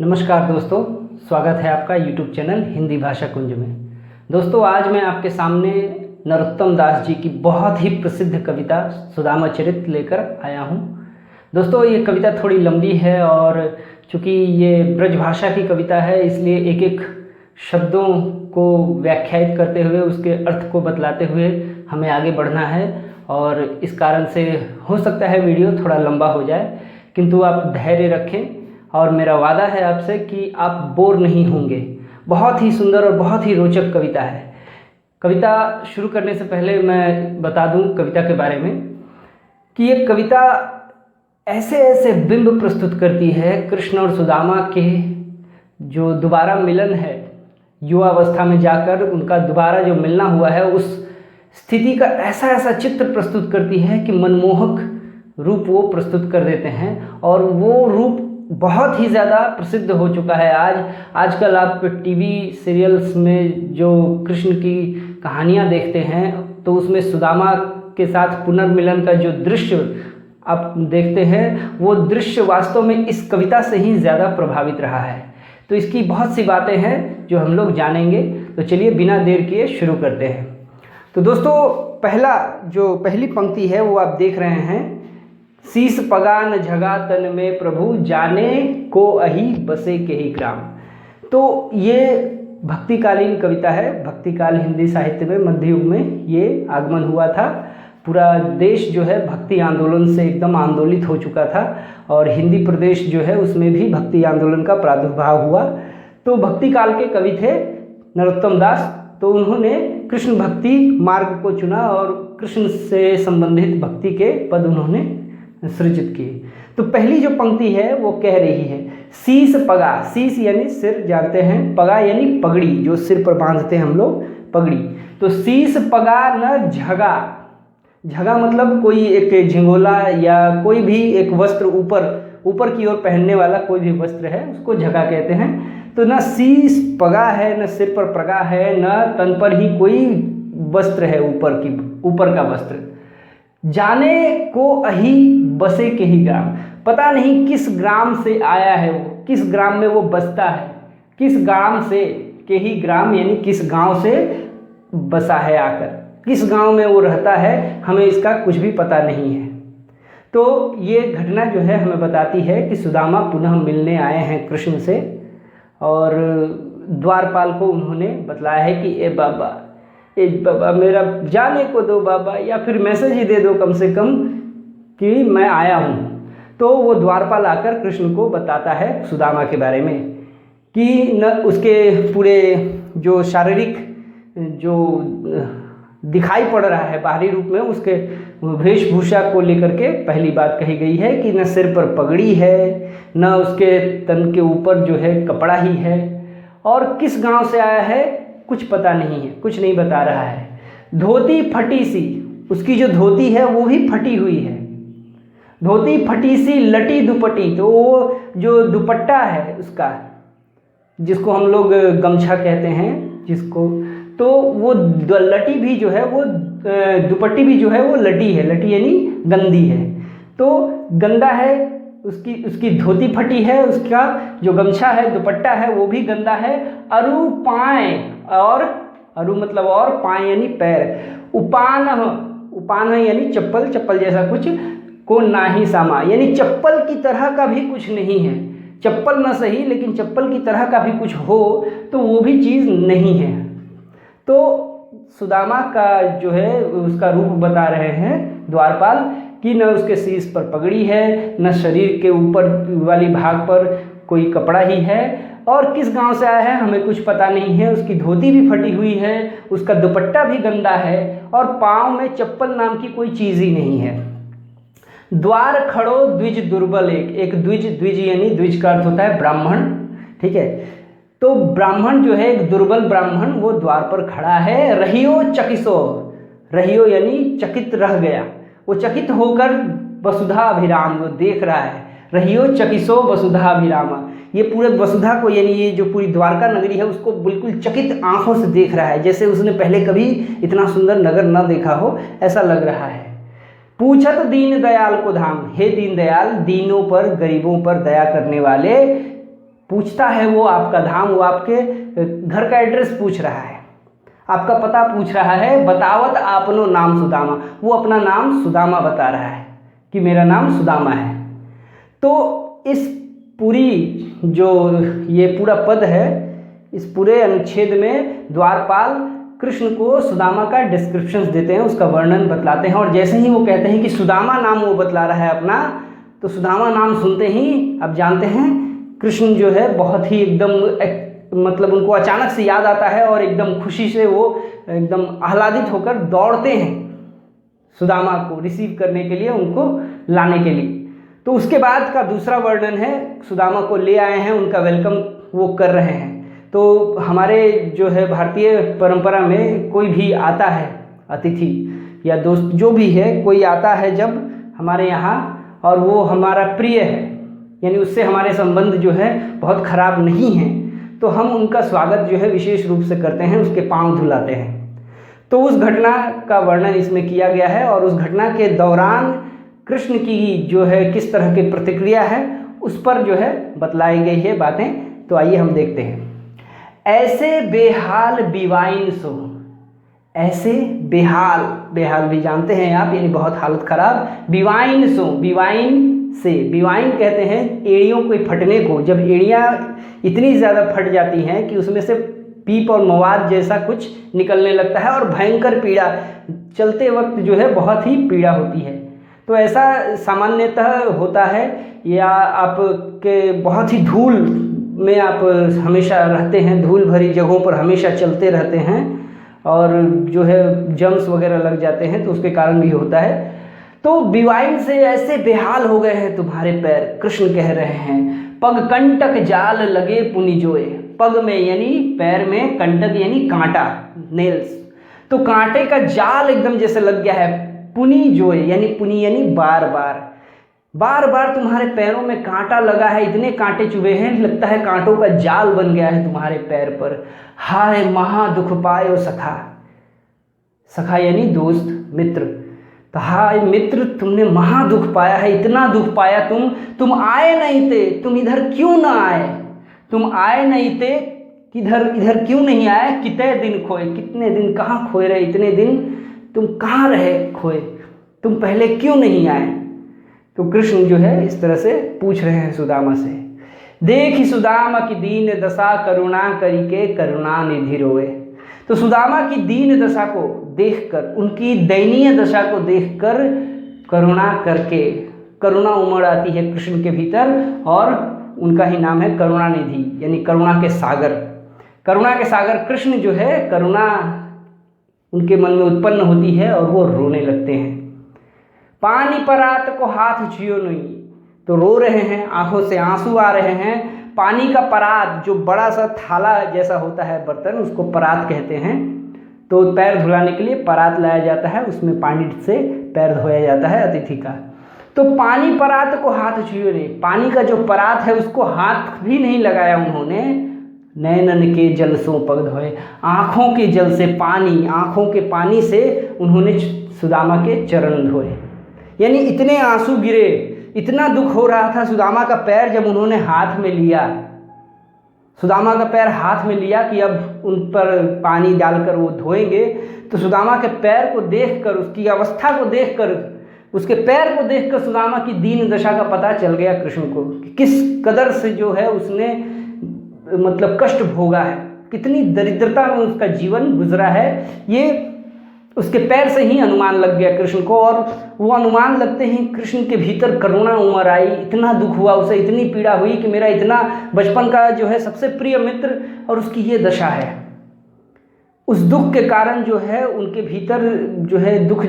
नमस्कार दोस्तों, स्वागत है आपका YouTube चैनल हिंदी भाषा कुंज में। दोस्तों, आज मैं आपके सामने नरोत्तम दास जी की बहुत ही प्रसिद्ध कविता सुदामा चरित लेकर आया हूँ। दोस्तों, ये कविता थोड़ी लंबी है और चूँकि ये ब्रज भाषा की कविता है, इसलिए एक एक शब्दों को व्याख्यायित करते हुए उसके अर्थ को बतलाते हुए हमें आगे बढ़ना है और इस कारण से हो सकता है वीडियो थोड़ा लंबा हो जाए, किंतु आप धैर्य रखें और मेरा वादा है आपसे कि आप बोर नहीं होंगे। बहुत ही सुंदर और बहुत ही रोचक कविता है। कविता शुरू करने से पहले मैं बता दूं कविता के बारे में कि ये कविता ऐसे ऐसे बिंब प्रस्तुत करती है कृष्ण और सुदामा के जो दोबारा मिलन है, युवावस्था में जाकर उनका दोबारा जो मिलना हुआ है, उस स्थिति का ऐसा ऐसा चित्र प्रस्तुत करती है कि मनमोहक रूप वो प्रस्तुत कर देते हैं। और वो रूप बहुत ही ज़्यादा प्रसिद्ध हो चुका है। आजकल आप टीवी सीरियल्स में जो कृष्ण की कहानियाँ देखते हैं तो उसमें सुदामा के साथ पुनर्मिलन का जो दृश्य आप देखते हैं, वो दृश्य वास्तव में इस कविता से ही ज़्यादा प्रभावित रहा है। तो इसकी बहुत सी बातें हैं जो हम लोग जानेंगे। तो चलिए बिना देर किए शुरू करते हैं। तो दोस्तों, पहली पंक्ति है वो आप देख रहे हैं, शीस पगा न झगा तन में प्रभु जाने को अही बसे के ही ग्राम। तो ये भक्तिकालीन कविता है। भक्तिकाल हिंदी साहित्य में मध्य युग में ये आगमन हुआ था। पूरा देश जो है भक्ति आंदोलन से एकदम आंदोलित हो चुका था और हिंदी प्रदेश जो है उसमें भी भक्ति आंदोलन का प्रादुर्भाव हुआ। तो भक्ति काल के कवि थे नरोत्तम दास। तो उन्होंने कृष्ण भक्ति मार्ग को चुना और कृष्ण से संबंधित भक्ति के पद उन्होंने सृजित किए। तो पहली जो पंक्ति है वो कह रही है, शीस पगा। शीस यानी सिर, जानते हैं। पगा यानी पगड़ी, जो सिर पर बांधते हैं हम लोग, पगड़ी। तो शीस पगा न झगा। झगा मतलब कोई एक झिंगोला या कोई भी एक वस्त्र ऊपर की ओर पहनने वाला कोई भी वस्त्र है, उसको झगा कहते हैं। तो न शीस पगा है, न सिर पर पगा है, न तन पर ही कोई वस्त्र है, ऊपर का वस्त्र। जाने को अही बसे के ही ग्राम। पता नहीं किस ग्राम से आया है वो, किस ग्राम में वो बसता है, किस ग्राम से, के ही ग्राम यानी किस गांव से बसा है आकर, किस गांव में वो रहता है, हमें इसका कुछ भी पता नहीं है। तो ये घटना जो है हमें बताती है कि सुदामा पुनः मिलने आए हैं कृष्ण से और द्वारपाल को उन्होंने बतलाया है कि ए बाबा मेरा जाने को दो बाबा, या फिर मैसेज ही दे दो कम से कम कि मैं आया हूँ। तो वो द्वारपाल आकर कृष्ण को बताता है सुदामा के बारे में कि न उसके पूरे जो शारीरिक जो दिखाई पड़ रहा है बाहरी रूप में, उसके वेशभूषा को लेकर के पहली बात कही गई है कि न सिर पर पगड़ी है, न उसके तन के ऊपर जो है कपड़ा ही है, और किस गांव से आया है कुछ पता नहीं है, कुछ नहीं बता रहा है। धोती फटी सी, उसकी जो धोती है वो भी फटी हुई है। धोती फटी सी लटी दुपट्टी, तो वो जो दुपट्टा है उसका, जिसको हम लोग गमछा कहते हैं जिसको, तो वो लटी भी जो है वो दुपट्टी भी जो है वो लटी है। लटी यानी गंदी है, तो गंदा है। उसकी धोती फटी है, उसका जो गमछा है, दुपट्टा है, वो भी गंदा है। अरु पाए, और अरु मतलब और, पाए यानी पैर। उपान यानी चप्पल, चप्पल जैसा कुछ, को नाही सामा यानी चप्पल की तरह का भी कुछ नहीं है। चप्पल न सही लेकिन चप्पल की तरह का भी कुछ हो तो वो भी चीज़ नहीं है। तो सुदामा का जो है उसका रूप बता रहे हैं द्वारपाल कि न उसके शीश पर पगड़ी है, न शरीर के ऊपर वाली भाग पर कोई कपड़ा ही है, और किस गांव से आया है हमें कुछ पता नहीं है। उसकी धोती भी फटी हुई है, उसका दुपट्टा भी गंदा है, और पाँव में चप्पल नाम की कोई चीज़ ही नहीं है। द्वार खड़ो द्विज दुर्बल एक द्विज यानी द्विज का अर्थ होता है ब्राह्मण, ठीक है। तो ब्राह्मण जो है, एक दुर्बल ब्राह्मण, वो द्वार पर खड़ा है। रहियो चकिसो, रहियो यानी चकित रह गया, वो चकित होकर वसुधा अभिराम वो देख रहा है। रहियो चकिसो वसुधा अभिरामा, ये पूरे वसुधा को यानी ये जो पूरी द्वारका नगरी है उसको बिल्कुल चकित आंखों से देख रहा है, जैसे उसने पहले कभी इतना सुंदर नगर न देखा हो, ऐसा लग रहा है। पूछत दीन दयाल को धाम, हे दीन दयाल, दीनों पर गरीबों पर दया करने वाले, पूछता है वो आपका धाम, वो आपके घर का एड्रेस पूछ रहा है, आपका पता पूछ रहा है। बतावत आपनो नाम सुदामा, वो अपना नाम सुदामा बता रहा है कि मेरा नाम सुदामा है। तो इस पूरी जो ये पूरा पद है, इस पूरे अनुच्छेद में द्वारपाल कृष्ण को सुदामा का डिस्क्रिप्शंस देते हैं, उसका वर्णन बतलाते हैं। और जैसे ही वो कहते हैं कि सुदामा नाम वो बतला रहा है अपना, तो सुदामा नाम सुनते ही आप जानते हैं कृष्ण जो है बहुत ही एकदम मतलब उनको अचानक से याद आता है और एकदम खुशी से वो एकदम आह्लादित होकर दौड़ते हैं सुदामा को रिसीव करने के लिए, उनको लाने के लिए। तो उसके बाद का दूसरा वर्णन है, सुदामा को ले आए हैं, उनका वेलकम वो कर रहे हैं। तो हमारे जो है भारतीय परंपरा में कोई भी आता है, अतिथि या दोस्त जो भी है, कोई आता है जब हमारे यहाँ और वो हमारा प्रिय है, यानी उससे हमारे संबंध जो है बहुत खराब नहीं है, तो हम उनका स्वागत जो है विशेष रूप से करते हैं, उसके पांव धुलाते हैं। तो उस घटना का वर्णन इसमें किया गया है और उस घटना के दौरान कृष्ण की जो है किस तरह की प्रतिक्रिया है उस पर जो है बतलाई गई है बातें। तो आइए हम देखते हैं। ऐसे बेहाल बिवाइन सो, ऐसे बेहाल, बेहाल भी जानते हैं आप, यानी बहुत हालत खराब। बिवाइन सो, बिवाइन से, बिवाइन कहते हैं एड़ियों के फटने को, जब एड़ियाँ इतनी ज़्यादा फट जाती हैं कि उसमें से पीप और मवाद जैसा कुछ निकलने लगता है और भयंकर पीड़ा, चलते वक्त जो है बहुत ही पीड़ा होती है। तो ऐसा सामान्यतः होता है, या आपके बहुत ही धूल में आप हमेशा रहते हैं, धूल भरी जगहों पर हमेशा चलते रहते हैं और जो है जम्स वगैरह लग जाते हैं, तो उसके कारण भी होता है। तो बिवाइन से ऐसे बेहाल हो गए हैं तुम्हारे पैर, कृष्ण कह रहे हैं। पग कंटक जाल लगे पुनि जोए, पग में यानी पैर में, कंटक यानी कांटा, नेल्स, तो कांटे का जाल एकदम जैसे लग गया है। पुनि जोए यानी, पुनि यानी बार बार, बार बार तुम्हारे पैरों में कांटा लगा है, इतने कांटे चुभे हैं, लगता है कांटों का जाल बन गया है तुम्हारे पैर पर। हाय महा दुख पायो सखा, सखा यानी दोस्त, मित्र, तो हाय मित्र तुमने महा दुख पाया है, इतना दुख पाया तुम आए नहीं थे, तुम इधर क्यों ना आए, तुम आए नहीं थे, इधर क्यों नहीं आए। कितने दिन खोए, कितने दिन कहाँ खोए रहे, इतने दिन तुम कहाँ रहे खोए, तुम पहले क्यों नहीं आए। तो कृष्ण जो है इस तरह से पूछ रहे हैं सुदामा से। देखी सुदामा की दीन दशा करुणा करिके करुणा निधि रोए। तो सुदामा की दीन दशा को देखकर, उनकी दयनीय दशा को देखकर करुणा करके, करुणा उमड़ आती है कृष्ण के भीतर और उनका ही नाम है करुणा निधि, यानी करुणा के सागर। करुणा के सागर कृष्ण जो है, करुणा उनके मन में उत्पन्न होती है और वो रोने लगते हैं। पानी परात को हाथ छियो नहीं, तो रो रहे हैं, आंखों से आंसू आ रहे हैं। पानी का परात, जो बड़ा सा थाला जैसा होता है बर्तन, उसको परात कहते हैं। तो पैर धुलाने के लिए परात लाया जाता है, उसमें पानी से पैर धोया जाता है अतिथि का। तो पानी परात को हाथ छुए नहीं, पानी का जो परात है उसको हाथ भी नहीं लगाया उन्होंने। नैनन के जल सो पग धोए, आँखों के जल से पानी, आँखों के पानी से उन्होंने सुदामा के चरण धोए, यानी इतने आंसू गिरे, इतना दुख हो रहा था। सुदामा का पैर जब उन्होंने हाथ में लिया, सुदामा का पैर हाथ में लिया कि अब उन पर पानी डालकर वो धोएंगे, तो सुदामा के पैर को देखकर, उसकी अवस्था को देखकर, उसके पैर को देखकर सुदामा की दीन दशा का पता चल गया कृष्ण को कि किस कदर से जो है उसने मतलब कष्ट भोगा है, कितनी दरिद्रता में उसका जीवन गुजरा है। ये उसके पैर से ही अनुमान लग गया कृष्ण को, और वो अनुमान लगते ही कृष्ण के भीतर करुणा उमड़ आई। इतना दुख हुआ उसे, इतनी पीड़ा हुई कि मेरा इतना बचपन का जो है सबसे प्रिय मित्र और उसकी ये दशा है। उस दुख के कारण जो है उनके भीतर जो है दुख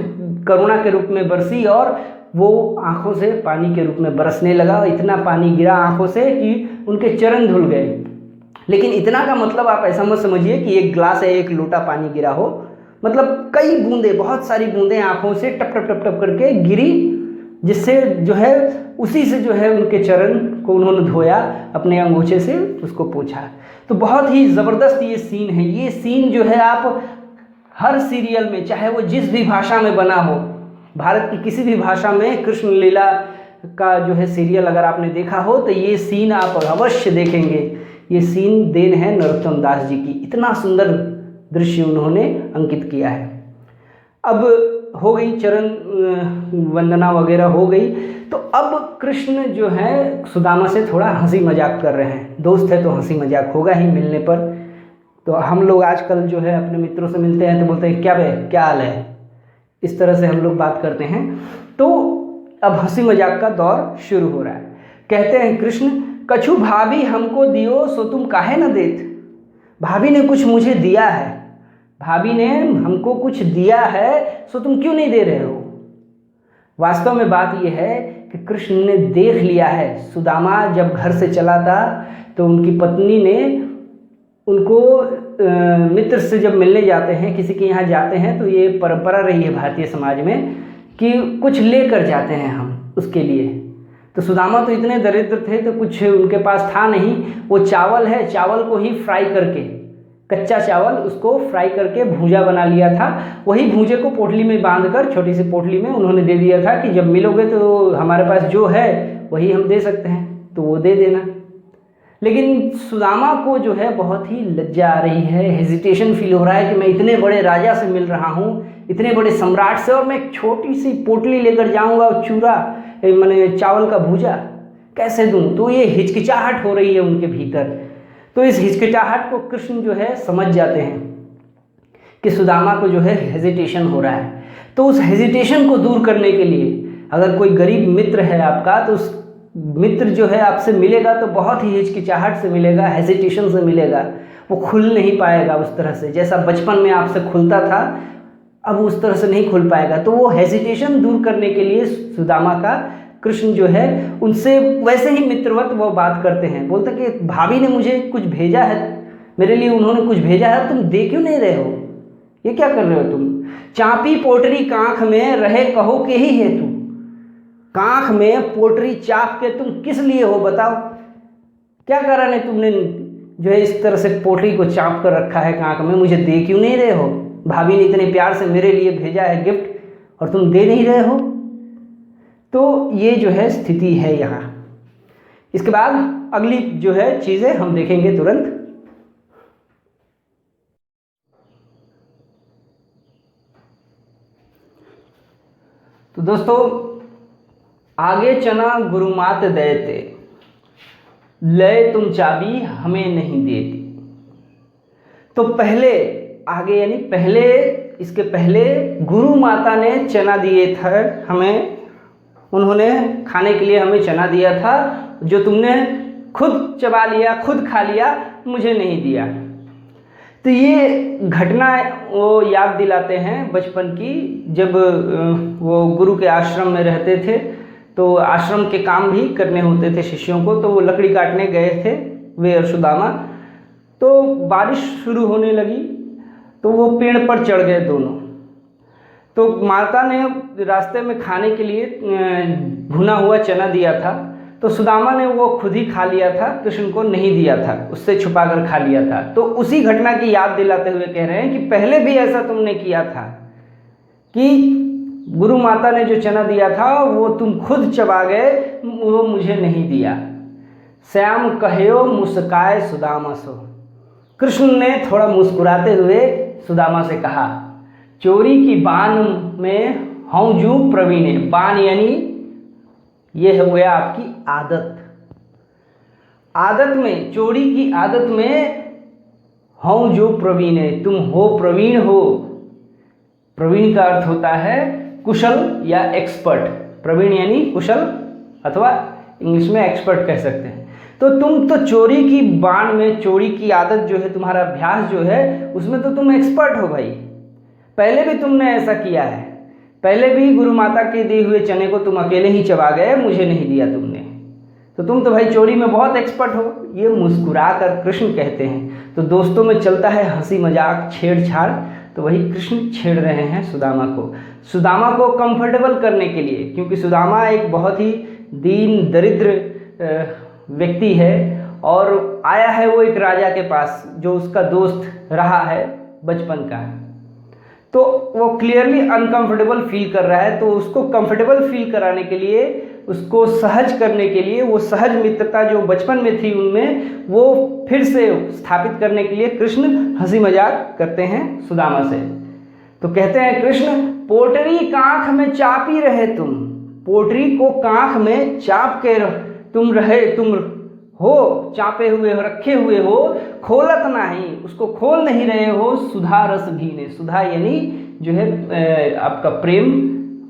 करुणा के रूप में बरसी और वो आंखों से पानी के रूप में बरसने लगा। इतना पानी गिरा आंखों से कि उनके चरण धुल गए। लेकिन इतना का मतलब आप ऐसा मत समझिए कि एक गिलास है, एक लोटा पानी गिरा हो, मतलब कई बूंदें, बहुत सारी बूंदें आंखों से टप टप टप टप करके गिरी, जिससे जो है उसी से जो है उनके चरण को उन्होंने धोया, अपने अंगूठे से उसको पोंछा। तो बहुत ही ज़बरदस्त ये सीन है। ये सीन जो है आप हर सीरियल में, चाहे वो जिस भी भाषा में बना हो, भारत की किसी भी भाषा में कृष्ण लीला का जो है सीरियल अगर आपने देखा हो तो ये सीन आप अवश्य देखेंगे। ये सीन देन है नरोत्तम दास जी की, इतना सुंदर दृश्य उन्होंने अंकित किया है। अब हो गई चरण वंदना वगैरह हो गई, तो अब कृष्ण जो है सुदामा से थोड़ा हंसी मजाक कर रहे हैं। दोस्त है तो हंसी मजाक होगा ही मिलने पर। तो हम लोग आजकल जो है अपने मित्रों से मिलते हैं तो बोलते हैं क्या बे, क्या हाल है, इस तरह से हम लोग बात करते हैं। तो अब हंसी मजाक का दौर शुरू हो रहा है। कहते हैं कृष्ण, कछु भाभी हमको दियो सो तुम काहे न देत। भाभी ने कुछ मुझे दिया है, भाभी ने हमको कुछ दिया है, सो तुम क्यों नहीं दे रहे हो। वास्तव में बात यह है कि कृष्ण ने देख लिया है, सुदामा जब घर से चला था तो उनकी पत्नी ने उनको मित्र से जब मिलने जाते हैं, किसी के यहाँ जाते हैं, तो ये परंपरा रही है भारतीय समाज में कि कुछ लेकर जाते हैं हम उसके लिए। तो सुदामा तो इतने दरिद्र थे तो कुछ उनके पास था नहीं। वो चावल है, चावल को ही फ्राई करके, कच्चा चावल उसको फ्राई करके भूजा बना लिया था। वही भूजे को पोटली में बांधकर, छोटी सी पोटली में उन्होंने दे दिया था कि जब मिलोगे तो हमारे पास जो है वही हम दे सकते हैं, तो वो दे देना। लेकिन सुदामा को जो है बहुत ही लज्जा आ रही है, हेजिटेशन फील हो रहा है कि मैं इतने बड़े राजा से मिल रहा हूँ, इतने बड़े सम्राट से, और मैं एक छोटी सी पोटली लेकर जाऊँगा और चूरा मैंने चावल का भूजा कैसे दूँ। तो ये हिचकिचाहट हो रही है उनके भीतर। तो इस हिचकिचाहट को कृष्ण जो है समझ जाते हैं कि सुदामा को जो है हेजिटेशन हो रहा है। तो उस हेजिटेशन को दूर करने के लिए, अगर कोई गरीब मित्र है आपका, तो उस मित्र जो है आपसे मिलेगा तो बहुत ही हिचकिचाहट से मिलेगा, हेजिटेशन से मिलेगा, वो खुल नहीं पाएगा उस तरह से जैसा बचपन में आपसे खुलता था, अब उस तरह से नहीं खुल पाएगा। तो वो हेजिटेशन दूर करने के लिए सुदामा का कृष्ण जो है उनसे वैसे ही मित्रवत वो बात करते हैं। बोलते कि भाभी ने मुझे कुछ भेजा है, मेरे लिए उन्होंने कुछ भेजा है, तुम दे क्यों नहीं रहे हो, ये क्या कर रहे हो तुम। चापी पोटरी कांख में रहे कहो के ही है तू। कांख में पोटरी चाप के तुम किस लिए हो, बताओ क्या कारण है तुमने जो है इस तरह से पोटरी को चाप कर रखा है कांख में, मुझे दे क्यों नहीं रहे हो। भाभी ने इतने प्यार से मेरे लिए भेजा है गिफ्ट और तुम दे नहीं रहे हो। तो ये जो है स्थिति है यहाँ। इसके बाद अगली जो है चीज़ें हम देखेंगे तुरंत। तो दोस्तों, आगे चना गुरुमात देते, लय तुम चाबी हमें नहीं देती। तो पहले आगे यानी पहले, इसके पहले गुरु माता ने चना दिए थे हमें, उन्होंने खाने के लिए हमें चना दिया था, जो तुमने खुद चबा लिया, खुद खा लिया, मुझे नहीं दिया। तो ये घटना वो याद दिलाते हैं बचपन की, जब वो गुरु के आश्रम में रहते थे तो आश्रम के काम भी करने होते थे शिष्यों को। तो वो लकड़ी काटने गए थे वे और सुदामा। तो बारिश शुरू होने लगी तो वो पेड़ पर चढ़ गए दोनों। तो माता ने रास्ते में खाने के लिए भुना हुआ चना दिया था, तो सुदामा ने वो खुद ही खा लिया था, कृष्ण को नहीं दिया था, उससे छुपा कर खा लिया था। तो उसी घटना की याद दिलाते हुए कह रहे हैं कि पहले भी ऐसा तुमने किया था कि गुरु माता ने जो चना दिया था वो तुम खुद चबा गए, वो मुझे नहीं दिया। श्याम कहयो मुस्काए सुदामा सो। कृष्ण ने थोड़ा मुस्कुराते हुए सुदामा से कहा, चोरी की बान में हूँ जू प्रवीणे। बान यानी ये हो गया आपकी आदत। आदत में, चोरी की आदत में हूँ जो प्रवीणे, तुम हो प्रवीण हो। प्रवीण का अर्थ होता है कुशल या एक्सपर्ट। प्रवीण यानी कुशल अथवा इंग्लिश में एक्सपर्ट कह सकते हैं। तो तुम तो चोरी की बाण में, चोरी की आदत जो है, तुम्हारा अभ्यास जो है, उसमें तो तुम एक्सपर्ट हो भाई। पहले भी तुमने ऐसा किया है, पहले भी गुरु माता के दिए हुए चने को तुम अकेले ही चबा गए, मुझे नहीं दिया तुमने। तो तुम तो भाई चोरी में बहुत एक्सपर्ट हो। ये मुस्कुरा कर कृष्ण कहते हैं। तो दोस्तों में चलता है हंसी मजाक, छेड़छाड़, तो वही कृष्ण छेड़ रहे हैं सुदामा को, सुदामा को कंफर्टेबल करने के लिए, क्योंकि सुदामा एक बहुत ही दीन दरिद्र व्यक्ति है और आया है वो एक राजा के पास जो उसका दोस्त रहा है बचपन का। तो वो क्लियरली अनकंफर्टेबल फील कर रहा है। तो उसको कंफर्टेबल फील कराने के लिए उसको सहज करने के लिए, वो सहज मित्रता जो बचपन में थी उनमें, वो फिर से स्थापित करने के लिए कृष्ण हंसी मजाक करते हैं सुदामा से। तो कहते हैं कृष्ण, पोटरी कांख में चापी रहे तुम, पोटरी को कांख में चाप के तुम हो, चापे हुए हो, रखे हुए हो, खोलत नहीं, उसको खोल नहीं रहे हो, सुधा रस भीने। सुधा यानी जो है आपका प्रेम,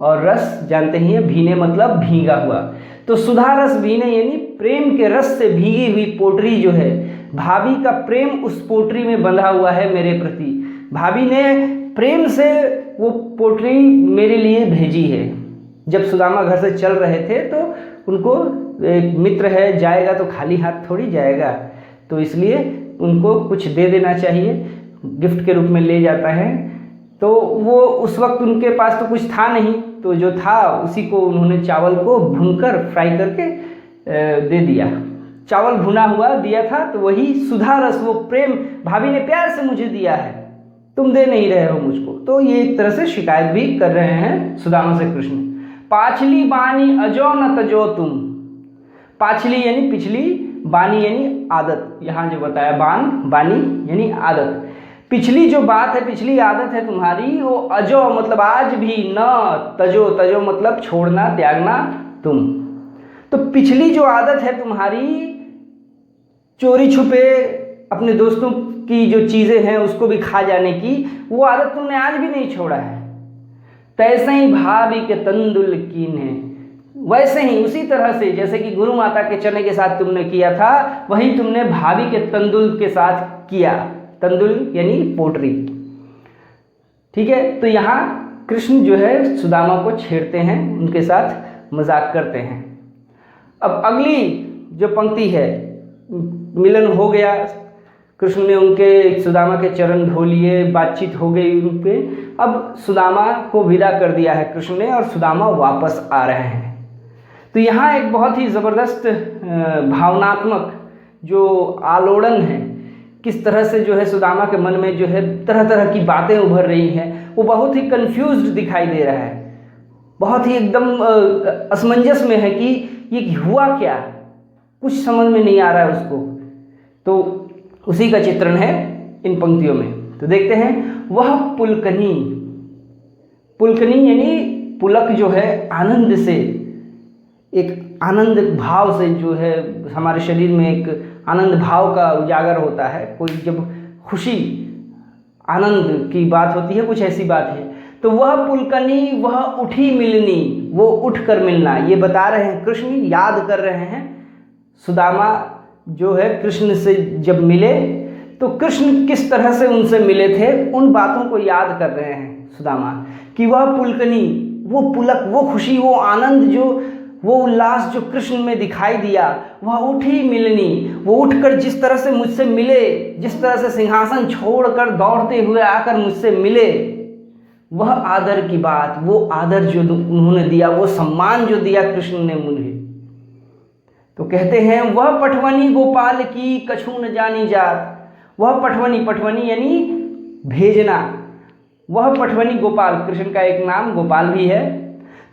और रस जानते ही हैं, भीने मतलब भीगा हुआ। तो सुधा रस भीने यानी प्रेम के रस से भीगी हुई पोटरी जो है, भाभी का प्रेम उस पोटरी में बंधा हुआ है मेरे प्रति। भाभी ने प्रेम से वो पोटरी मेरे लिए भेजी है। जब सुदामा घर से चल रहे थे तो उनको एक मित्र है, जाएगा तो खाली हाथ थोड़ी जाएगा, तो इसलिए उनको कुछ दे देना चाहिए, गिफ्ट के रूप में ले जाता है। तो वो उस वक्त उनके पास तो कुछ था नहीं, तो जो था उसी को उन्होंने चावल को भूनकर फ्राई करके दे दिया। चावल भुना हुआ दिया था, तो वही सुधा रस, वो प्रेम भाभी ने प्यार से मुझे दिया है, तुम दे नहीं रहे हो मुझको। तो ये एक तरह से शिकायत भी कर रहे हैं सुदामा से कृष्ण। पाछली बानी अजो न तजो तुम, पाछली यानी पिछली, बानी यानी आदत, यहाँ जो बताया बानी यानी आदत, पिछली जो बात है, पिछली आदत है तुम्हारी, वो अजो मतलब आज भी, न तजो मतलब छोड़ना, त्यागना तुम। तो पिछली जो आदत है तुम्हारी, चोरी छुपे अपने दोस्तों की जो चीज़ें हैं उसको भी खा जाने की, वो आदत तुमने आज भी नहीं छोड़ा है। तैसे ही भाभी के तंदुल कीन है, वैसे ही उसी तरह से जैसे कि गुरु माता के चने के साथ तुमने किया था, वही तुमने भाभी के तंदुल के साथ किया। तंदुल यानी पोटरी, ठीक है। तो यहाँ कृष्ण जो है सुदामा को छेड़ते हैं, उनके साथ मजाक करते हैं। अब अगली जो पंक्ति है, मिलन हो गया, कृष्ण ने उनके सुदामा के चरण धो लिए, बातचीत हो गई उन पे। अब सुदामा को विदा कर दिया है कृष्ण ने, और सुदामा वापस आ रहे हैं। तो यहाँ एक बहुत ही ज़बरदस्त भावनात्मक जो आलोड़न है, किस तरह से जो है सुदामा के मन में जो है तरह तरह की बातें उभर रही हैं, वो बहुत ही कंफ्यूज्ड दिखाई दे रहा है, बहुत ही एकदम असमंजस में है कि ये हुआ क्या, कुछ समझ में नहीं आ रहा है उसको। तो उसी का चित्रण है इन पंक्तियों में। तो देखते हैं, वह पुलकनी, पुलकनी यानी पुलक जो है आनंद से, एक आनंद भाव से जो है हमारे शरीर में एक आनंद भाव का उजागर होता है। कोई जब खुशी आनंद की बात होती है, कुछ ऐसी बात है। तो वह पुलकनी, वह उठी मिलनी, वो उठ कर मिलना, ये बता रहे हैं कृष्ण, याद कर रहे हैं सुदामा जो है कृष्ण से जब मिले तो कृष्ण किस तरह से उनसे मिले थे, उन बातों को याद कर रहे हैं सुदामा कि वह पुलकनी, वो पुलक, वो खुशी, वो आनंद, जो वो उल्लास जो कृष्ण में दिखाई दिया, वह उठी मिलनी, वो उठकर जिस तरह से मुझसे मिले, जिस तरह से सिंहासन छोड़कर दौड़ते हुए आकर मुझसे मिले, वह आदर की बात, वो आदर जो उन्होंने दिया, वो सम्मान जो दिया कृष्ण ने मुझे। तो कहते हैं, वह पठवनी गोपाल की कछु न जानी जात, वह पठवनी, पठवनी यानी भेजना, वह पठवनी गोपाल, कृष्ण का एक नाम गोपाल भी है।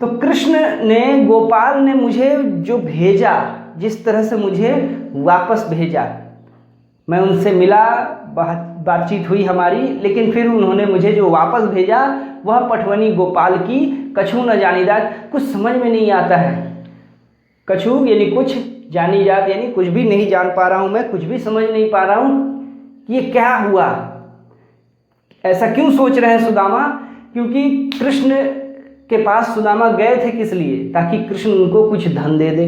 तो कृष्ण ने, गोपाल ने मुझे जो भेजा, जिस तरह से मुझे वापस भेजा, मैं उनसे मिला, बातचीत हुई हमारी, लेकिन फिर उन्होंने मुझे जो वापस भेजा, वह पठवनी गोपाल की कछु न जानी जात, कुछ समझ में नहीं आता है। कछु यानी कुछ, जानी जात यानी कुछ भी नहीं जान पा रहा हूँ मैं, कुछ भी समझ नहीं पा रहा हूँ कि ये क्या हुआ, ऐसा क्यों सोच रहे हैं सुदामा। क्योंकि कृष्ण के पास सुदामा गए थे किस लिए, ताकि कृष्ण उनको कुछ धन दे दे,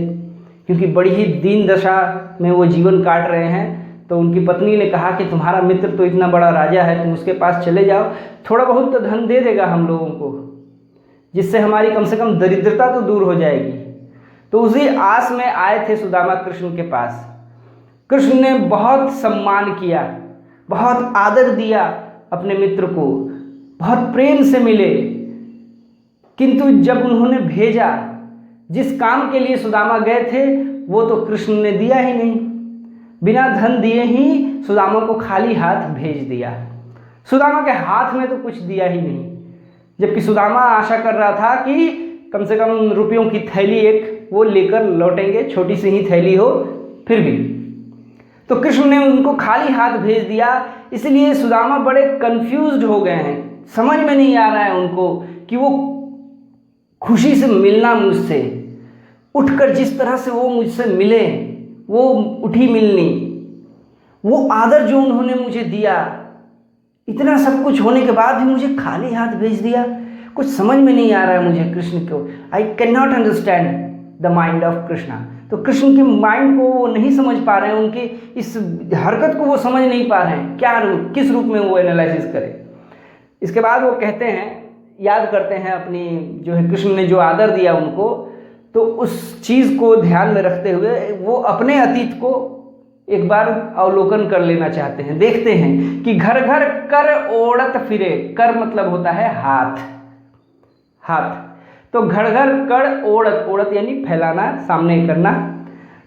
क्योंकि बड़ी ही दीन दशा में वो जीवन काट रहे हैं। तो उनकी पत्नी ने कहा कि तुम्हारा मित्र तो इतना बड़ा राजा है, तुम उसके पास चले जाओ, थोड़ा बहुत तो धन दे देगा हम लोगों को, जिससे हमारी कम से कम दरिद्रता तो दूर हो जाएगी। तो उसी आस में आए थे सुदामा कृष्ण के पास। कृष्ण ने बहुत सम्मान किया, बहुत आदर दिया अपने मित्र को, बहुत प्रेम से मिले, किंतु जब उन्होंने भेजा, जिस काम के लिए सुदामा गए थे, वो तो कृष्ण ने दिया ही नहीं, बिना धन दिए ही सुदामा को खाली हाथ भेज दिया। सुदामा के हाथ में तो कुछ दिया ही नहीं, जबकि सुदामा आशा कर रहा था कि कम से कम रुपयों की थैली एक वो लेकर लौटेंगे, छोटी सी ही थैली हो फिर भी। तो कृष्ण ने उनको खाली हाथ भेज दिया, इसलिए सुदामा बड़े कंफ्यूज्ड हो गए हैं, समझ में नहीं आ रहा है उनको कि वो खुशी से मिलना मुझसे, उठकर जिस तरह से वो मुझसे मिले, वो उठी मिलनी, वो आदर जो उन्होंने मुझे दिया, इतना सब कुछ होने के बाद भी मुझे खाली हाथ भेज दिया, कुछ समझ में नहीं आ रहा है मुझे कृष्ण को। I can not understand the mind of Krishna. तो कृष्ण के माइंड को वो नहीं समझ पा रहे हैं, उनकी इस हरकत को वो समझ नहीं पा रहे हैं, क्या रूप, किस रूप में वो एनालिसिस करें। इसके बाद वो कहते हैं, याद करते हैं अपनी जो है कृष्ण ने जो आदर दिया उनको, तो उस चीज़ को ध्यान में रखते हुए वो अपने अतीत को एक बार अवलोकन कर लेना चाहते हैं। देखते हैं कि घर घर कर ओढ़त फिरे, कर मतलब होता है हाथ, हाथ। तो घर घर कर ओढ़त, ओढ़त यानी फैलाना, सामने करना।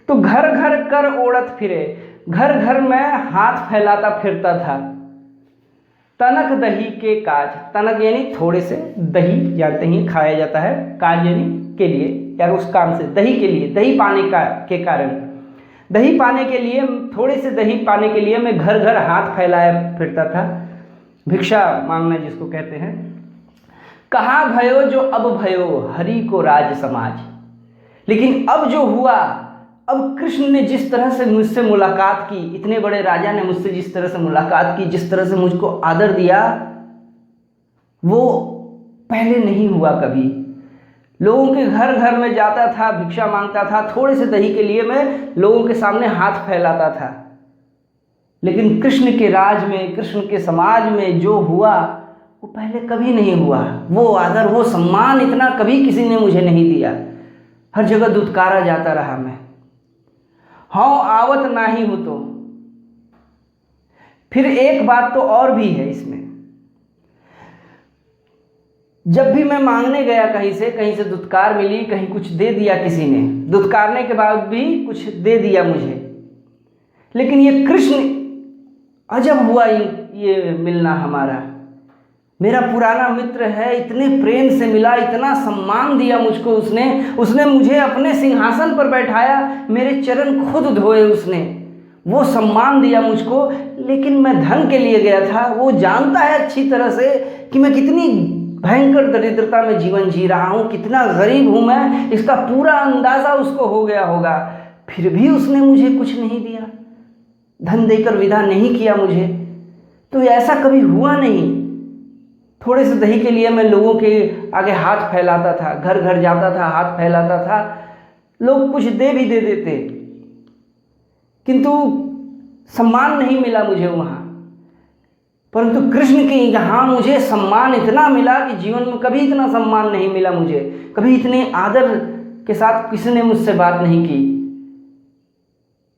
तो घर घर कर ओढ़त फिरे, घर घर में हाथ फैलाता फिरता था। तनक दही के काज, तनक यानी थोड़े से, दही जानते ही खाया जाता है, काज यानी के लिए या उस काम से, दही के लिए, दही पाने का के कारण, दही पाने के लिए, थोड़े से दही पाने के लिए मैं घर घर हाथ फैलाया फिरता था, भिक्षा मांगना जिसको कहते हैं। कहाँ भयो जो अब भयो हरि को राज समाज। लेकिन अब जो हुआ, अब कृष्ण ने जिस तरह से मुझसे मुलाकात की, इतने बड़े राजा ने मुझसे जिस तरह से मुलाकात की, जिस तरह से मुझको आदर दिया, वो पहले नहीं हुआ कभी। लोगों के घर घर में जाता था, भिक्षा मांगता था, थोड़े से दही के लिए मैं लोगों के सामने हाथ फैलाता था। लेकिन कृष्ण के राज में, कृष्ण के समाज में जो हुआ वो पहले कभी नहीं हुआ। वो आदर, वो सम्मान इतना कभी किसी ने मुझे नहीं दिया। हर जगह दुत्कारा जाता रहा मैं। हाँ आवत नाही हूँ। तो फिर एक बात तो और भी है इसमें, जब भी मैं मांगने गया कहीं से दुत्कार मिली, कहीं कुछ दे दिया किसी ने, दुत्कारने के बाद भी कुछ दे दिया मुझे। लेकिन ये कृष्ण, अजब हुआ ये मिलना हमारा। मेरा पुराना मित्र है, इतने प्रेम से मिला, इतना सम्मान दिया मुझको उसने मुझे अपने सिंहासन पर बैठाया, मेरे चरण खुद धोए उसने, वो सम्मान दिया मुझको। लेकिन मैं धन के लिए गया था। वो जानता है अच्छी तरह से कि मैं कितनी भयंकर दरिद्रता में जीवन जी रहा हूँ, कितना गरीब हूँ मैं, इसका पूरा अंदाज़ा उसको हो गया होगा। फिर भी उसने मुझे कुछ नहीं दिया, धन देकर विदा नहीं किया मुझे। तो ऐसा कभी हुआ नहीं। थोड़े से दही के लिए मैं लोगों के आगे हाथ फैलाता था, घर घर जाता था, हाथ फैलाता था, लोग कुछ दे भी दे देते, किंतु सम्मान नहीं मिला मुझे वहाँ। परंतु कृष्ण के यहाँ मुझे सम्मान इतना मिला कि जीवन में कभी इतना सम्मान नहीं मिला मुझे, कभी इतने आदर के साथ किसी ने मुझसे बात नहीं की।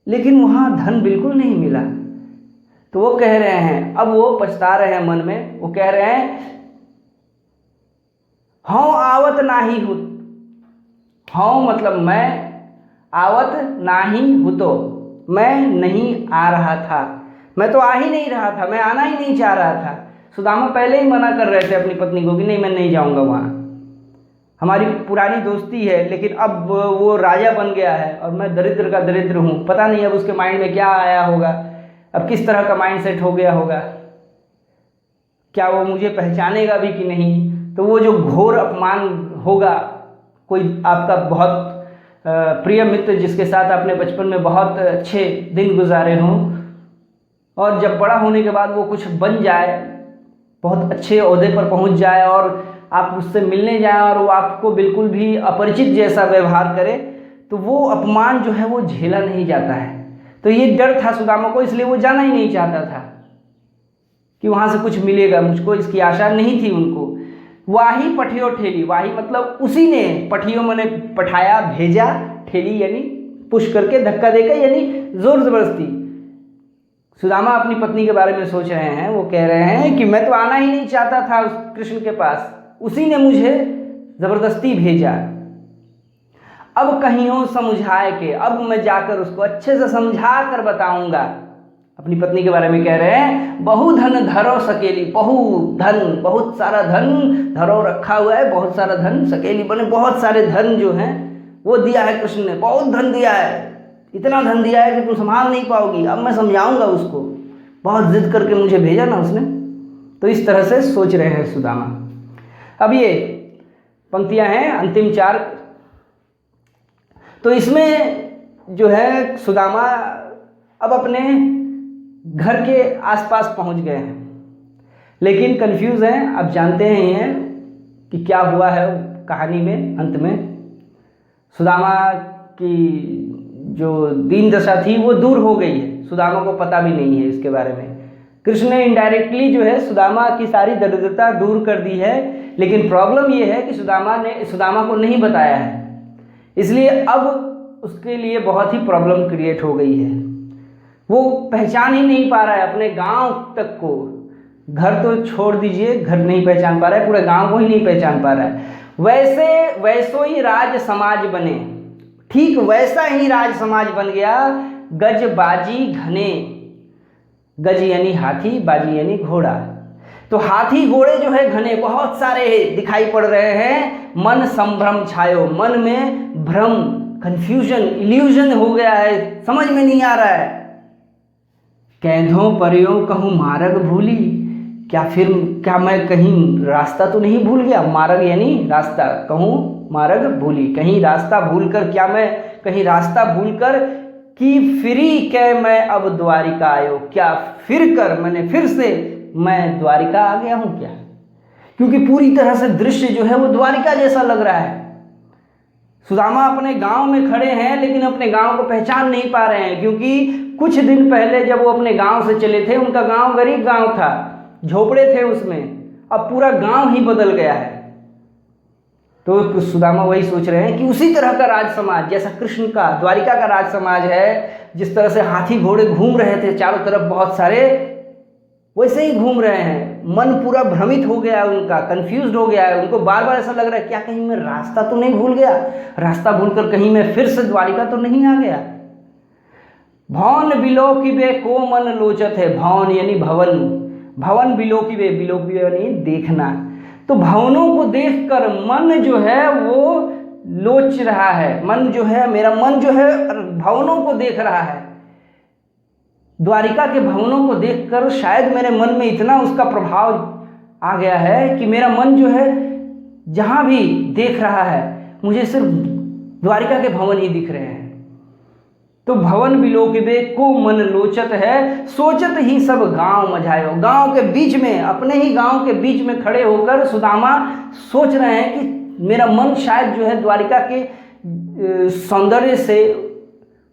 लेकिन वहाँ धन बिल्कुल नहीं मिला। तो वो कह रहे हैं, अब वो पछता रहे हैं मन में, वो कह रहे हैं हाँ आवत नाही हूँ। हाँ मतलब मैं, आवत नाही हूँ तो मैं नहीं आ रहा था, मैं तो आ ही नहीं रहा था, मैं आना ही नहीं चाह रहा था। सुदामा पहले ही मना कर रहे थे अपनी पत्नी को कि नहीं मैं नहीं जाऊंगा वहाँ, हमारी पुरानी दोस्ती है, लेकिन अब वो राजा बन गया है और मैं दरिद्र का दरिद्र हूँ। पता नहीं अब उसके माइंड में क्या आया होगा, अब किस तरह का माइंड सेट हो गया होगा, क्या वो मुझे पहचानेगा भी कि नहीं। तो वो जो घोर अपमान होगा, कोई आपका बहुत प्रिय मित्र जिसके साथ आपने बचपन में बहुत अच्छे दिन गुजारे हों, और जब बड़ा होने के बाद वो कुछ बन जाए, बहुत अच्छे ओहदे पर पहुंच जाए और आप उससे मिलने जाएं और वो आपको बिल्कुल भी अपरिचित जैसा व्यवहार करे, तो वो अपमान जो है वो झेला नहीं जाता है। तो ये डर था सुदामा को, इसलिए वो जाना ही नहीं चाहता था कि वहाँ से कुछ मिलेगा मुझको, इसकी आशा नहीं थी उनको। वाही पठियो ठेली, वाही मतलब उसी ने, पठियो मैंने पठाया, भेजा, ठेली यानी पुश करके, धक्का देकर, यानी जोर जबरदस्ती। सुदामा अपनी पत्नी के बारे में सोच रहे हैं, वो कह रहे हैं कि मैं तो आना ही नहीं चाहता था उस कृष्ण के पास, उसी ने मुझे जबरदस्ती भेजा। अब कहियों समझाए के, अब मैं जाकर उसको अच्छे से समझा कर बताऊंगा। अपनी पत्नी के बारे में कह रहे हैं, बहु धन धरो सकेली, बहु धन, बहुत सारा धन धरो रखा हुआ है, बहुत सारा धन, सकेली बने बहुत सारे धन जो हैं वो दिया है कृष्ण ने, बहुत धन दिया है, इतना धन दिया है कि तुम संभाल नहीं पाओगी, अब मैं समझाऊंगा उसको, बहुत जिद करके मुझे भेजा ना उसने। तो इस तरह से सोच रहे हैं सुदामा। अब ये पंक्तियां हैं अंतिम 4। तो इसमें जो है सुदामा अब अपने घर के आसपास पहुंच गए हैं, लेकिन कंफ्यूज हैं। अब जानते हैं कि क्या हुआ है कहानी में। अंत में सुदामा की जो दीन दशा थी वो दूर हो गई है, सुदामा को पता भी नहीं है इसके बारे में। कृष्ण ने इनडायरेक्टली जो है सुदामा की सारी दरिद्रता दूर कर दी है, लेकिन प्रॉब्लम ये है कि सुदामा को नहीं बताया है, इसलिए अब उसके लिए बहुत ही प्रॉब्लम क्रिएट हो गई है। वो पहचान ही नहीं पा रहा है अपने गांव तक को, घर तो छोड़ दीजिए, घर नहीं पहचान पा रहा है, पूरे गांव को ही नहीं पहचान पा रहा है। वैसो ही राज समाज बने, ठीक वैसा ही राज समाज बन गया। गज बाजी घने, गज यानी हाथी, बाजी यानी घोड़ा। तो हाथी घोड़े जो है घने बहुत सारे दिखाई पड़ रहे हैं। मन संभ्रम छायो, मन में भ्रम, कंफ्यूजन, इल्यूजन हो गया है, समझ में नहीं आ रहा है। कैंधों परियों कहूँ मार्ग भूली, क्या मैं कहीं रास्ता तो नहीं भूल गया। मार्ग यानी रास्ता, कहूँ मार्ग भूली, कहीं रास्ता भूलकर, क्या मैं कहीं रास्ता भूलकर कि फिरी कै मैं अब द्वारिका आयो, क्या फिर कर फिर से मैं द्वारिका आ गया हूँ क्या। क्योंकि पूरी तरह से दृश्य जो है वो द्वारिका जैसा लग रहा है। सुदामा अपने गांव में खड़े हैं, लेकिन अपने गांव को पहचान नहीं पा रहे हैं, क्योंकि कुछ दिन पहले जब वो अपने गांव से चले थे, उनका गांव गरीब गांव था, झोपड़े थे उसमें, अब पूरा गांव ही बदल गया है। तो सुदामा वही सोच रहे हैं कि उसी तरह का राज समाज जैसा कृष्ण का द्वारिका का राज समाज है, जिस तरह से हाथी घोड़े घूम रहे थे चारों तरफ बहुत सारे, वैसे ही घूम रहे हैं। मन पूरा भ्रमित हो गया है उनका, कंफ्यूज्ड हो गया है, उनको बार बार ऐसा लग रहा है क्या कहीं मैं रास्ता तो नहीं भूल गया, रास्ता भूलकर कहीं मैं फिर से द्वारिका तो नहीं आ गया। भवन बिलोकिबे को मन लोचत है, भवन यानी भवन, भवन बिलोकिबे, बिलोकिबे यानी देखना। तो भवनों को देखकर मन जो है वो लोच रहा है, मन जो है, मेरा मन जो है भवनों को देख रहा है। द्वारिका के भवनों को देखकर शायद मेरे मन में इतना उसका प्रभाव आ गया है कि मेरा मन जो है जहाँ भी देख रहा है मुझे सिर्फ द्वारिका के भवन ही दिख रहे हैं। तो भवन बिलोकिबे को मन लोचत है, सोचत ही सब गांव मझायो। गांव के बीच में, अपने ही गांव के बीच में खड़े होकर सुदामा सोच रहे हैं कि मेरा मन शायद जो है द्वारिका के सौंदर्य से,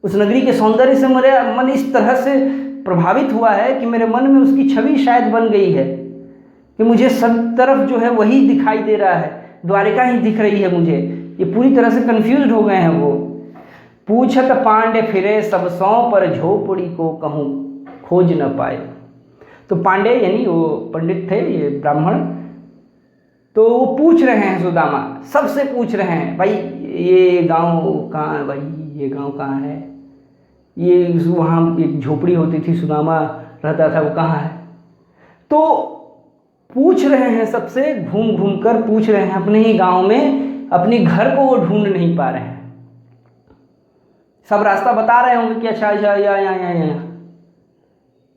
उस नगरी के सौंदर्य से मेरा मन इस तरह से प्रभावित हुआ है कि मेरे मन में उसकी छवि शायद बन गई है कि मुझे सब तरफ जो है वही दिखाई दे रहा है, द्वारिका ही दिख रही है मुझे। ये पूरी तरह से कंफ्यूज्ड हो गए हैं वो। पूछत पांडे फिरे सब सौ, पर झोपड़ी को कहूँ खोज न पाए। तो पांडे यानी वो पंडित थे, ये ब्राह्मण, तो वो पूछ रहे हैं सुदामा, सबसे पूछ रहे हैं, भाई ये गांव कहाँ है, भाई ये गांव कहाँ है, ये वहाँ एक झोपड़ी होती थी, सुदामा रहता था, वो कहाँ है। तो पूछ रहे हैं सबसे, घूम घूम कर पूछ रहे हैं अपने ही गांव में, अपने घर को वो ढूंढ नहीं पा रहे हैं। सब रास्ता बता रहे होंगे कि अच्छा या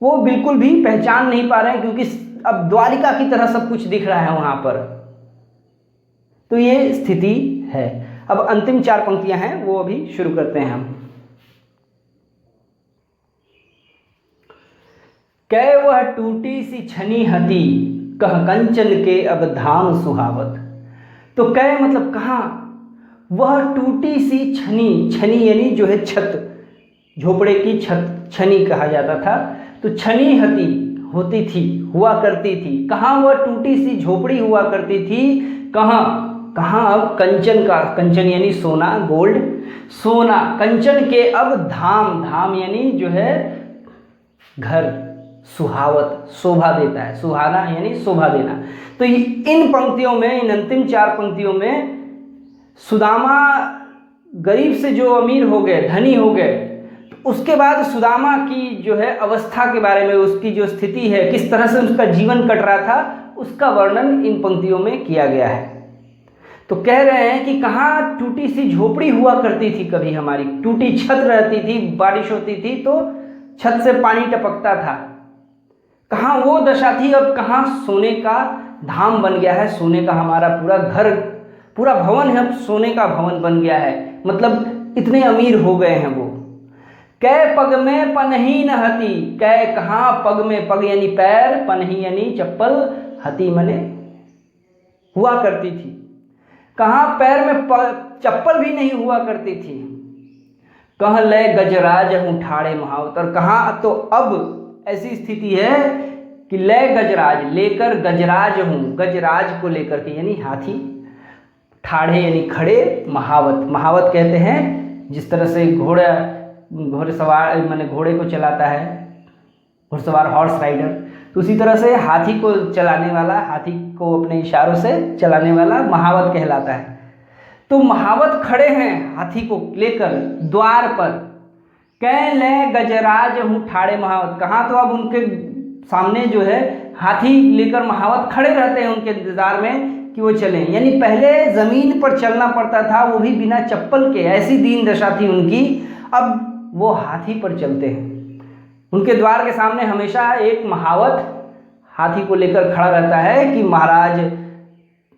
वो बिल्कुल भी पहचान नहीं पा रहे हैं, क्योंकि अब द्वारिका की तरह सब कुछ दिख रहा है वहां पर। तो ये स्थिति है। अब अंतिम 4 पंक्तियां हैं, वो अभी शुरू करते हैं हम। कै वह टूटी सी छनी हती, कह कंचन के अब धाम सुहावत। तो कै मतलब कहाँ, वह टूटी सी छनी, छनी यानी जो है छत, झोपड़े की छत छनी कहा जाता था। तो छनी हती, होती थी, हुआ करती थी। कहाँ वह टूटी सी झोपड़ी हुआ करती थी, कहाँ अब कंचन का, कंचन यानी सोना, गोल्ड, सोना, कंचन के अब धाम, धाम यानी जो है घर, सुहावत, शोभा देता है, सुहाना यानी शोभा देना। तो इन पंक्तियों में, इन अंतिम 4 पंक्तियों में सुदामा गरीब से जो अमीर हो गए, धनी हो गए, तो उसके बाद सुदामा की जो है अवस्था के बारे में, उसकी जो स्थिति है, किस तरह से उसका जीवन कट रहा था, उसका वर्णन इन पंक्तियों में किया गया है। तो कह रहे हैं कि कहाँ टूटी सी झोपड़ी हुआ करती थी, कभी हमारी टूटी छत रहती थी, बारिश होती थी तो छत से पानी टपकता था, कहाँ वो दशा थी। अब कहाँ सोने का धाम बन गया है, सोने का हमारा पूरा घर, पूरा भवन है, अब सोने का भवन बन गया है, मतलब इतने अमीर हो गए हैं वो। कै पग में पनही न हती, कै कहाँ पग में, पग यानी पैर, पनही यानी चप्पल, हती मने हुआ करती थी, कहाँ पैर में चप्पल भी नहीं हुआ करती थी। कह ले गजराज हूँ ठाड़े महावत, और कहाँ तो अब ऐसी स्थिति है कि ले गजराज, लेकर गजराज हूँ, गजराज को लेकर के यानी हाथी, ठाड़े यानी खड़े, महावत, महावत कहते हैं जिस तरह से घोड़ेसवार माने घोड़े को चलाता है घुड़सवार, हॉर्स राइडर, तो उसी तरह से हाथी को चलाने वाला, हाथी को अपने इशारों से चलाने वाला महावत कहलाता है। तो महावत खड़े हैं हाथी को लेकर द्वार पर, कै ले गजराज हूँ ठाड़े महावत, कहाँ तो अब उनके सामने जो है हाथी लेकर महावत खड़े रहते हैं उनके इंतजार में कि वो चलें। यानी पहले ज़मीन पर चलना पड़ता था, वो भी बिना चप्पल के, ऐसी दीन दशा थी उनकी, अब वो हाथी पर चलते हैं। उनके द्वार के सामने हमेशा एक महावत हाथी को लेकर खड़ा रहता है कि महाराज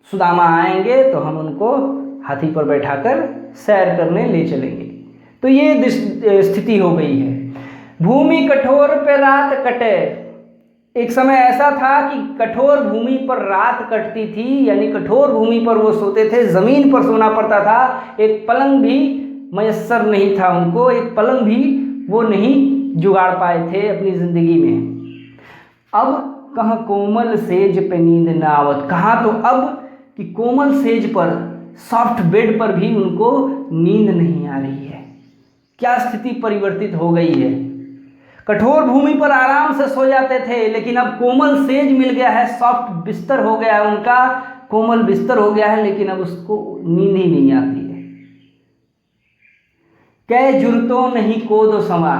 सुदामा आएंगे तो हम उनको हाथी पर बैठाकर सैर करने ले चलेंगे। तो ये स्थिति हो गई है। भूमि कठोर पे रात कटे, एक समय ऐसा था कि कठोर भूमि पर रात कटती थी, यानी कठोर भूमि पर वो सोते थे, ज़मीन पर सोना पड़ता था, एक पलंग भी मयस्सर नहीं था उनको, एक पलंग भी वो नहीं जुगाड़ पाए थे अपनी ज़िंदगी में। अब कहाँ कोमल सेज पे नींद न आवत, कहाँ तो अब कि कोमल सेज पर, सॉफ्ट बेड पर भी उनको नींद नहीं आ रही है। क्या स्थिति परिवर्तित हो गई है। कठोर भूमि पर आराम से सो जाते थे, लेकिन अब कोमल सेज मिल गया है, सॉफ्ट बिस्तर हो गया है उनका, कोमल बिस्तर हो गया है, लेकिन अब उसको नींद ही नहीं आती है। कै जुड़तो नहीं कोदो समा,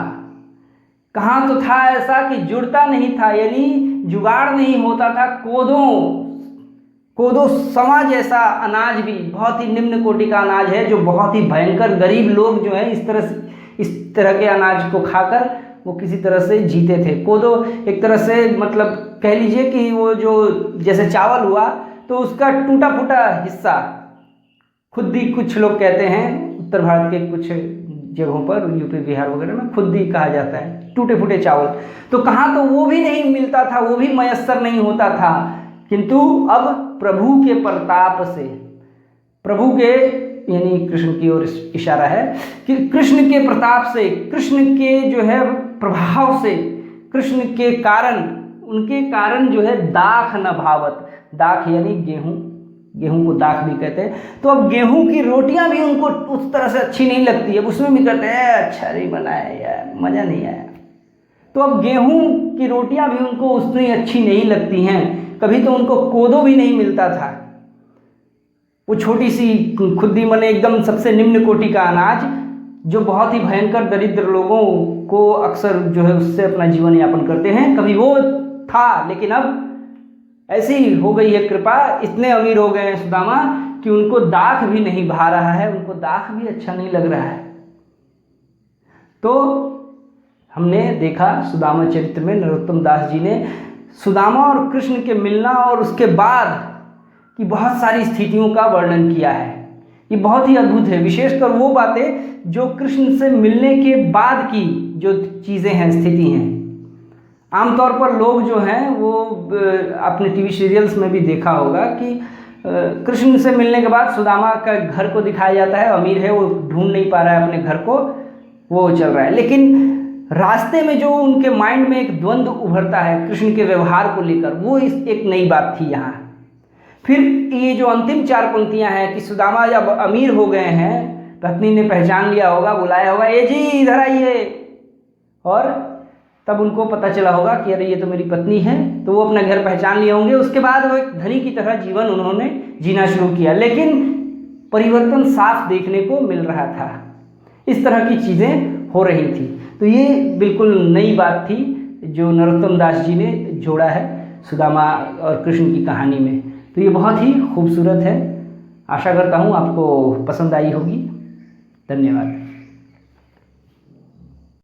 कहाँ तो था ऐसा कि जुड़ता नहीं था, यानी जुगाड़ नहीं होता था, कोदो समा जैसा अनाज भी, बहुत ही निम्न कोटि का अनाज है, जो बहुत ही भयंकर, गरीब लोग जो है इस तरह के अनाज को खाकर वो किसी तरह से जीते थे। कोदो एक तरह से मतलब कह लीजिए कि वो जो जैसे चावल हुआ तो उसका टूटा फूटा हिस्सा, खुद्दी कुछ लोग कहते हैं, उत्तर भारत के कुछ जगहों पर, यूपी बिहार वगैरह में खुद्दी कहा जाता है, टूटे फूटे चावल। तो कहाँ तो वो भी नहीं मिलता था, वो भी मयस्सर नहीं होता था। किंतु अब प्रभु के प्रताप से, प्रभु के यानी कृष्ण की ओर इशारा है कि कृष्ण के प्रताप से, कृष्ण के जो है प्रभाव से, कृष्ण के कारण, उनके कारण जो है दाख न भावत, दाख यानी गेहूँ, गेहूँ को दाख भी कहते हैं। तो अब गेहूँ की रोटियां भी उनको उस तरह से अच्छी नहीं लगती, अब उसमें भी कहते हैं अच्छा नहीं बनाया यार, मज़ा नहीं आया। तो अब गेहूँ की रोटियां भी उनको उतनी अच्छी नहीं लगती हैं। कभी तो उनको कोदो भी नहीं मिलता था, वो छोटी सी खुद्दी मने एकदम सबसे निम्न कोटि का अनाज, जो बहुत ही भयंकर दरिद्र लोगों को अक्सर जो है उससे अपना जीवन यापन करते हैं, कभी वो था। लेकिन अब ऐसी हो गई है कृपा, इतने अमीर हो गए हैं सुदामा कि उनको दाख भी नहीं भा रहा है, उनको दाख भी अच्छा नहीं लग रहा है। तो हमने देखा सुदामा चरित्र में नरोत्तम दास जी ने सुदामा और कृष्ण के मिलना और उसके बाद की बहुत सारी स्थितियों का वर्णन किया है। ये बहुत ही अद्भुत है, विशेषकर वो बातें जो कृष्ण से मिलने के बाद की जो चीज़ें हैं, स्थिति हैं। आमतौर पर लोग जो हैं वो अपने टीवी सीरियल्स में भी देखा होगा कि कृष्ण से मिलने के बाद सुदामा का घर को दिखाया जाता है, अमीर है, वो ढूंढ नहीं पा रहा है अपने घर को, वो चल रहा है। लेकिन रास्ते में जो उनके माइंड में एक द्वंद्व उभरता है कृष्ण के व्यवहार को लेकर, वो एक नई बात थी यहाँ। फिर ये जो अंतिम चार पंक्तियाँ हैं कि सुदामा जब अमीर हो गए हैं, पत्नी ने पहचान लिया होगा, बुलाया होगा, ए जी इधर आइए, और तब उनको पता चला होगा कि अरे ये तो मेरी पत्नी है, तो वो अपना घर पहचान लिए होंगे। उसके बाद वो एक धनी की तरह जीवन उन्होंने जीना शुरू किया, लेकिन परिवर्तन साफ देखने को मिल रहा था, इस तरह की चीज़ें हो रही थी। तो ये बिल्कुल नई बात थी जो नरोत्तम दास जी ने जोड़ा है सुदामा और कृष्ण की कहानी में। तो ये बहुत ही खूबसूरत है आशा करता हूँ आपको पसंद आई होगी। धन्यवाद।